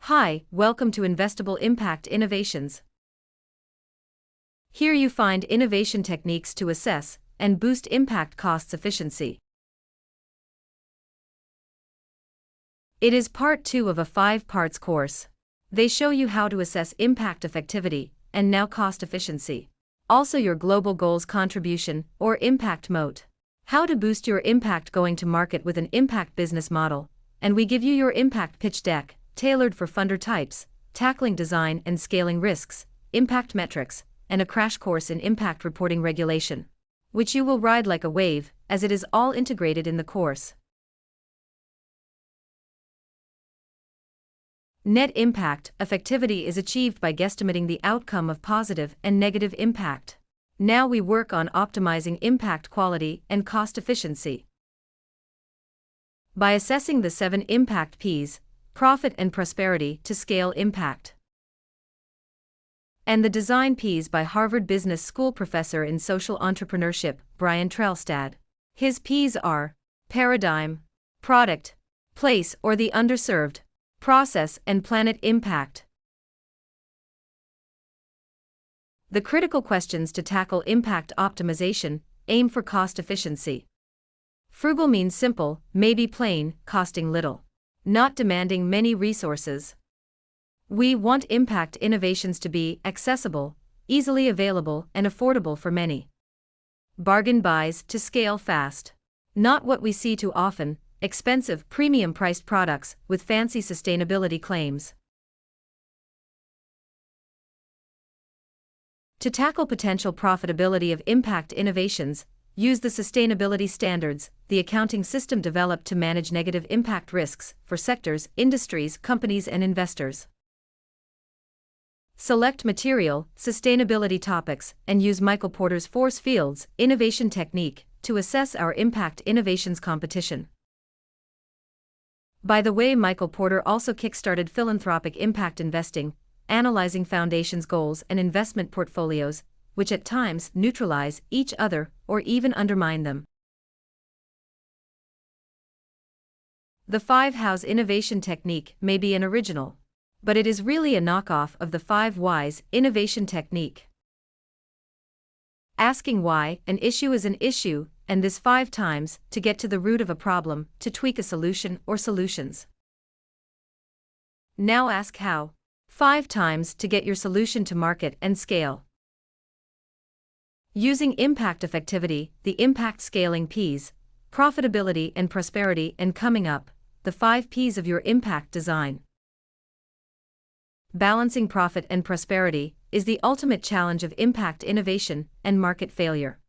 Hi, welcome to Investible Impact Innovations. Here you find innovation techniques to assess and boost impact costs efficiency. It is part 2 of a 5-parts course. They show you how to assess impact effectivity and now cost efficiency. Also your global goals contribution or impact MOAT. How to boost your impact going to market with an impact business model, and we give you your impact pitch deck, tailored for funder types, tackling design and scaling risks, impact metrics, and a crash course in impact reporting regulation, which you will ride like a wave, as it is all integrated in the course. Net impact effectivity is achieved by guesstimating the outcome of positive and negative impact. Now we work on optimizing impact quality and cost efficiency. By assessing the 7 impact Ps, profit and prosperity to scale impact. And the design Ps by Harvard Business School professor in social entrepreneurship, Brian Trelstad. His Ps are paradigm, product, place or the underserved, process and planet impact. The critical questions to tackle impact optimization: aim for cost efficiency. Frugal means simple, maybe plain, costing little. Not demanding many resources. We want impact innovations to be accessible, easily available, and affordable for many. Bargain buys to scale fast. Not what we see too often: expensive, premium-priced products with fancy sustainability claims. To tackle potential profitability of impact innovations, use the sustainability standards, the accounting system developed to manage negative impact risks for sectors, industries, companies, and investors. Select material, sustainability topics, and use Michael Porter's force fields innovation technique to assess our impact innovations competition. By the way, Michael Porter also kickstarted philanthropic impact investing, analyzing foundations' goals and investment portfolios, which at times neutralize each other or even undermine them. The 5 Hows innovation technique may be an original, but it is really a knockoff of the 5 Whys innovation technique. Asking why an issue is an issue, and this 5 times to get to the root of a problem, to tweak a solution or solutions. Now ask how. 5 times to get your solution to market and scale. Using impact effectivity, the impact scaling Ps, profitability and prosperity, and coming up, the 5 Ps of your impact design. Balancing profit and prosperity is the ultimate challenge of impact innovation and market failure.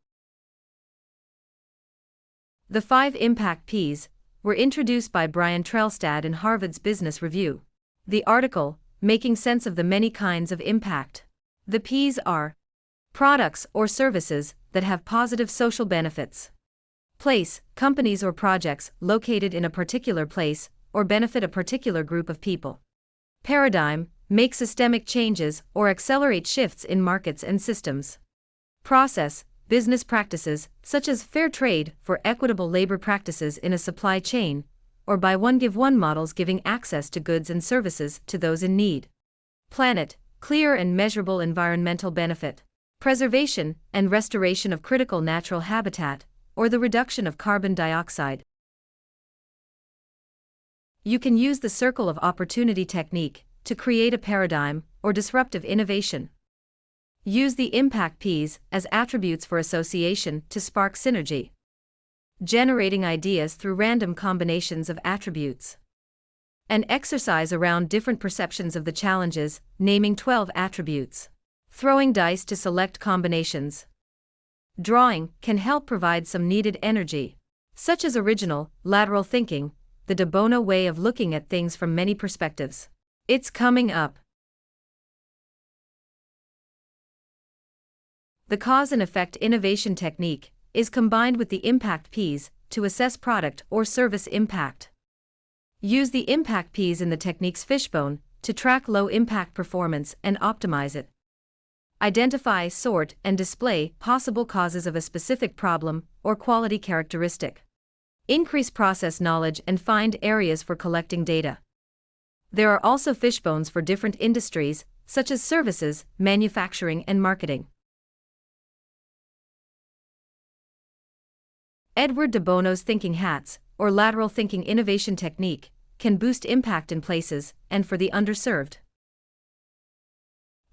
The 5 impact Ps were introduced by Brian Trelstad in Harvard's Business Review. The article, Making Sense of the Many Kinds of Impact. The Ps are products or services that have positive social benefits. Place, companies or projects located in a particular place or benefit a particular group of people. Paradigm, make systemic changes or accelerate shifts in markets and systems. Process, business practices such as fair trade for equitable labor practices in a supply chain, or buy one give one models giving access to goods and services to those in need. Planet, clear and measurable environmental benefit. Preservation and restoration of critical natural habitat, or the reduction of carbon dioxide. You can use the circle of opportunity technique to create a paradigm or disruptive innovation. Use the impact Ps as attributes for association to spark synergy. Generating ideas through random combinations of attributes. An exercise around different perceptions of the challenges, naming 12 attributes. Throwing dice to select combinations. Drawing can help provide some needed energy, such as original, lateral thinking, the DeBono way of looking at things from many perspectives. It's coming up. The cause and effect innovation technique is combined with the impact Ps to assess product or service impact. Use the impact Ps in the technique's fishbone to track low impact performance and optimize it. Identify, sort, and display possible causes of a specific problem or quality characteristic. Increase process knowledge and find areas for collecting data. There are also fishbones for different industries, such as services, manufacturing, and marketing. DrEdwardDeBono's thinking hats, or lateral thinking innovation technique, can boost impact in places and for the underserved.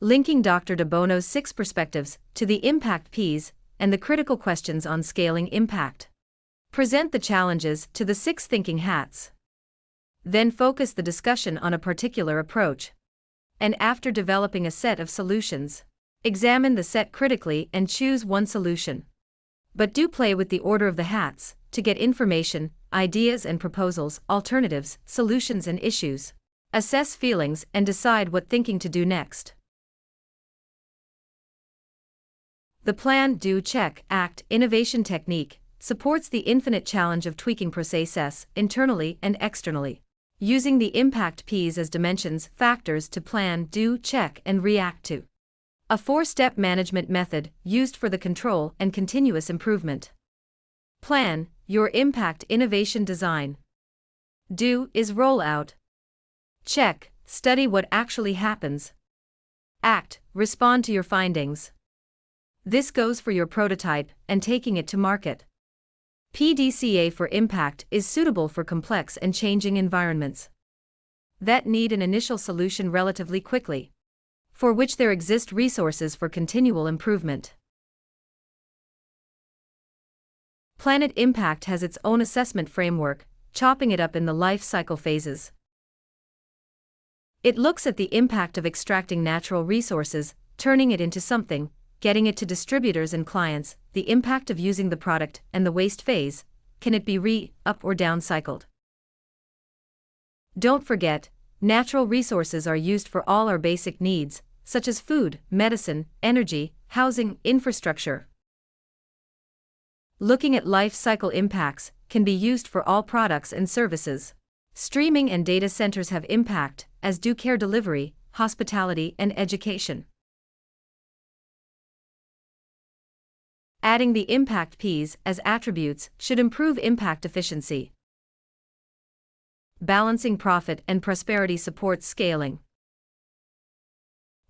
Linking Dr. DeBono's 6 perspectives to the impact Ps and the critical questions on scaling impact. Present the challenges to the 6 thinking hats. Then focus the discussion on a particular approach. And after developing a set of solutions, examine the set critically and choose one solution. But do play with the order of the hats to get information, ideas and proposals, alternatives, solutions and issues. Assess feelings and decide what thinking to do next. The Plan, Do, Check, Act innovation technique supports the infinite challenge of tweaking processes internally and externally, using the impact Ps as dimensions, factors to plan, do, check, and react to. A 4-step management method used for the control and continuous improvement. Plan, your impact innovation design. Do is roll out. Check, study what actually happens. Act, respond to your findings. This goes for your prototype and taking it to market. PDCA for impact is suitable for complex and changing environments that need an initial solution relatively quickly, for which there exist resources for continual improvement. Planet Impact has its own assessment framework, chopping it up in the life cycle phases. It looks at the impact of extracting natural resources, turning it into something, getting it to distributors and clients, the impact of using the product, and the waste phase. Can it be up or down cycled? Don't forget, natural resources are used for all our basic needs, such as food, medicine, energy, housing, infrastructure. Looking at life cycle impacts can be used for all products and services. Streaming and data centers have impact, as do care delivery, hospitality, and education. Adding the impact Ps as attributes should improve impact efficiency. Balancing profit and prosperity supports scaling.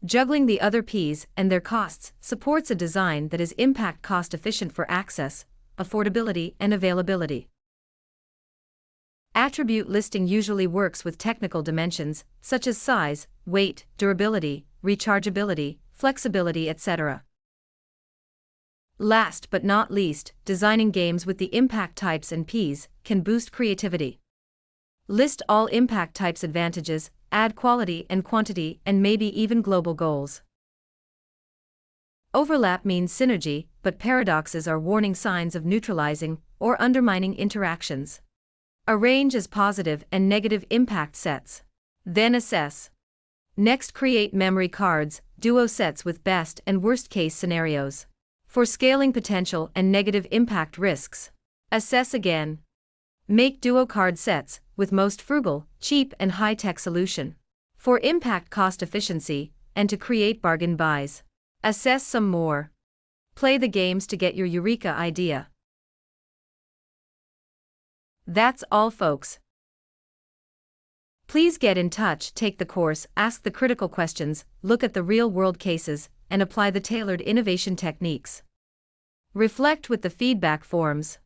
Juggling the other Ps and their costs supports a design that is impact cost efficient for access, affordability, and availability. Attribute listing usually works with technical dimensions such as size, weight, durability, rechargeability, flexibility, etc. Last but not least, designing games with the impact types and Ps can boost creativity. List all impact types' advantages, add quality and quantity, and maybe even global goals. Overlap means synergy, but paradoxes are warning signs of neutralizing or undermining interactions. Arrange as positive and negative impact sets. Then assess. Next, create memory cards, duo sets with best and worst case scenarios. For scaling potential and negative impact risks. Assess again. Make duo card sets with most frugal, cheap, and high-tech solution. For impact cost efficiency and to create bargain buys. Assess some more. Play the games to get your eureka idea. That's all, folks. Please get in touch, take the course, ask the critical questions, look at the real-world cases, and apply the tailored innovation techniques. Reflect with the feedback forms.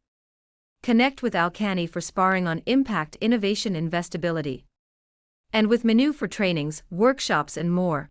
Connect with Alkani for sparring on impact innovation investibility. And with Menu for trainings, workshops, and more.